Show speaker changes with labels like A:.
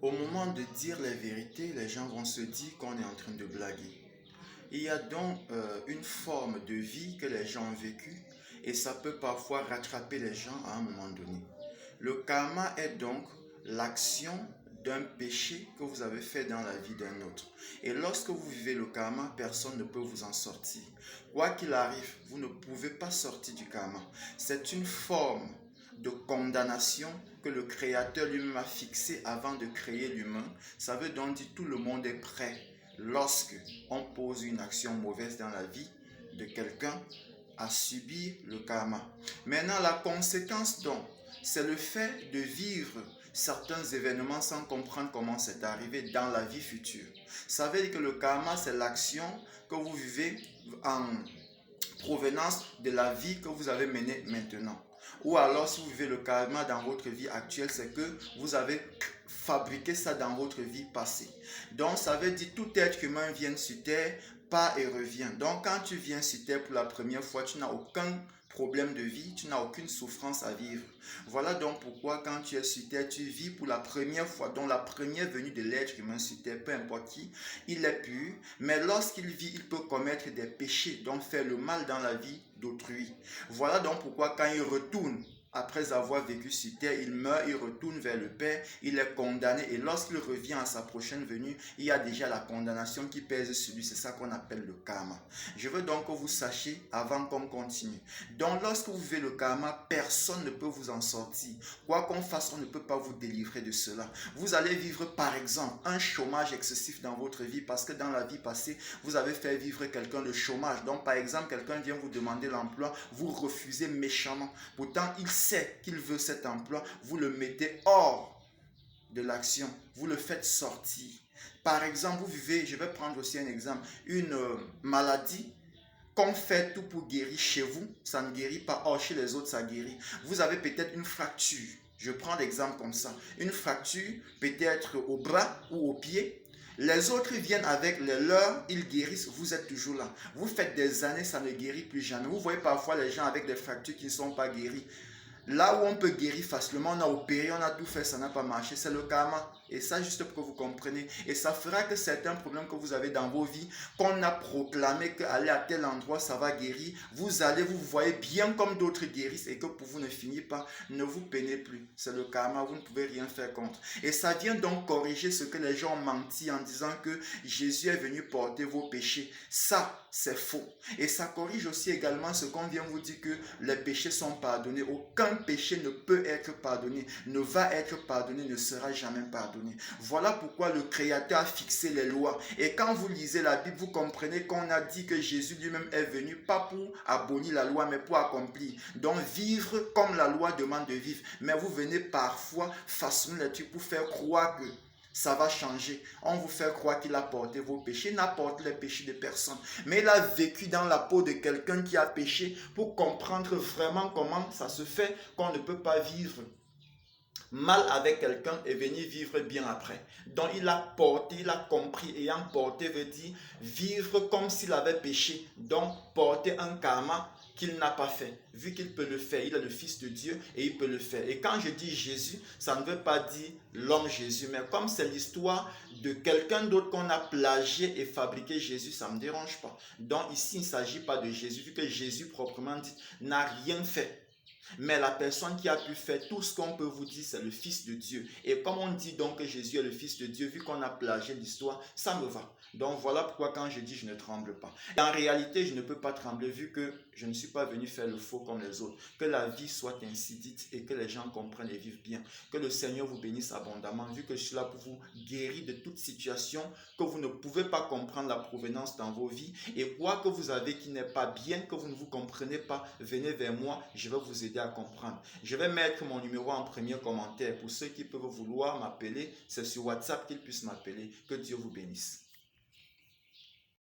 A: Au moment de dire les vérités, les gens vont se dire qu'on est en train de blaguer. Il y a donc une forme de vie que les gens ont vécue et ça peut parfois rattraper les gens à un moment donné. Le karma est donc l'action d'un péché que vous avez fait dans la vie d'un autre. Et lorsque vous vivez le karma, personne ne peut vous en sortir. Quoi qu'il arrive, vous ne pouvez pas sortir du karma. C'est une forme de condamnation que le Créateur lui-même a fixée avant de créer l'humain. Ça veut donc dire que tout le monde est prêt lorsque on pose une action mauvaise dans la vie de quelqu'un à subir le karma. Maintenant, la conséquence donc, c'est le fait de vivre certains événements sans comprendre comment c'est arrivé dans la vie future. Ça veut dire que le karma, c'est l'action que vous vivez en provenance de la vie que vous avez menée maintenant. Ou alors, si vous vivez le karma dans votre vie actuelle, c'est que vous avez fabriqué ça dans votre vie passée. Donc, ça veut dire que tout être humain vient sur Terre, part et revient. Donc, quand tu viens sur Terre pour la première fois, tu n'as aucun problème de vie, tu n'as aucune souffrance à vivre. Voilà donc pourquoi quand tu es sur Terre, tu vis pour la première fois, donc la première venue de l'être humain sur Terre, peu importe qui, il est pur, mais lorsqu'il vit, il peut commettre des péchés, donc faire le mal dans la vie d'autrui. Voilà donc pourquoi quand il retourne, après avoir vécu sur terre, il meurt, il retourne vers le Père, il est condamné et lorsqu'il revient à sa prochaine venue, il y a déjà la condamnation qui pèse sur lui. C'est ça qu'on appelle le karma. Je veux donc que vous sachiez avant qu'on continue. Donc lorsque vous vivez le karma, personne ne peut vous en sortir. Quoi qu'on fasse, on ne peut pas vous délivrer de cela. Vous allez vivre par exemple un chômage excessif dans votre vie parce que dans la vie passée, vous avez fait vivre quelqu'un le chômage. Donc par exemple, quelqu'un vient vous demander l'emploi, vous refusez méchamment. Pourtant, il sait qu'il veut cet emploi, vous le mettez hors de l'action, vous le faites sortir. Par exemple, vous vivez, je vais prendre aussi un exemple, une maladie qu'on fait tout pour guérir chez vous, ça ne guérit pas. Or, chez les autres, ça guérit. Vous avez peut-être une fracture. Je prends l'exemple comme ça. Une fracture, peut-être au bras ou au pied. Les autres viennent avec les leurs, ils guérissent, vous êtes toujours là. Vous faites des années, ça ne guérit plus jamais. Vous voyez parfois les gens avec des fractures qui ne sont pas guéries. Là où on peut guérir facilement, on a opéré, on a tout fait, ça n'a pas marché, c'est le karma. Et ça, juste pour que vous compreniez. Et ça fera que certains problèmes que vous avez dans vos vies, qu'on a proclamé qu'aller à tel endroit, ça va guérir, vous allez, vous voyez bien comme d'autres guérissent et que pour vous ne finit pas, ne vous peinez plus. C'est le karma, vous ne pouvez rien faire contre. Et ça vient donc corriger ce que les gens ont menti en disant que Jésus est venu porter vos péchés. Ça, c'est faux. Et ça corrige aussi également ce qu'on vient vous dire que les péchés sont pardonnés. Aucun péché ne peut être pardonné, ne va être pardonné, ne sera jamais pardonné. Voilà pourquoi le Créateur a fixé les lois. Et quand vous lisez la Bible, vous comprenez qu'on a dit que Jésus lui-même est venu, pas pour abolir la loi, mais pour accomplir. Donc vivre comme la loi demande de vivre. Mais vous venez parfois façonner les trucs pour faire croire que ça va changer. On vous fait croire qu'il a porté vos péchés. Il n'a porté les péchés de personne. Mais il a vécu dans la peau de quelqu'un qui a péché pour comprendre vraiment comment ça se fait qu'on ne peut pas vivre mal avec quelqu'un et venir vivre bien après. Donc il a porté, il a compris. Ayant porté veut dire vivre comme s'il avait péché. Donc porter un karma qu'il n'a pas fait. Vu qu'il peut le faire, il est le Fils de Dieu et il peut le faire. Et quand je dis Jésus, ça ne veut pas dire l'homme Jésus, mais comme c'est l'histoire de quelqu'un d'autre qu'on a plagié et fabriqué Jésus, ça ne me dérange pas. Donc ici, il ne s'agit pas de Jésus, vu que Jésus proprement dit n'a rien fait. Mais la personne qui a pu faire tout ce qu'on peut vous dire, c'est le Fils de Dieu. Et comme on dit donc que Jésus est le Fils de Dieu, vu qu'on a plagié l'histoire, ça me va. Donc voilà pourquoi quand je dis je ne tremble pas. Et en réalité, je ne peux pas trembler vu que je ne suis pas venu faire le faux comme les autres. Que la vie soit ainsi dite et que les gens comprennent et vivent bien. Que le Seigneur vous bénisse abondamment, vu que je suis là pour vous guérir de toute situation que vous ne pouvez pas comprendre la provenance dans vos vies. Et quoi que vous avez qui n'est pas bien, que vous ne vous comprenez pas, venez vers moi, je vais vous aider à comprendre. Je vais mettre mon numéro en premier commentaire. Pour ceux qui peuvent vouloir m'appeler, c'est sur WhatsApp qu'ils puissent m'appeler. Que Dieu vous bénisse.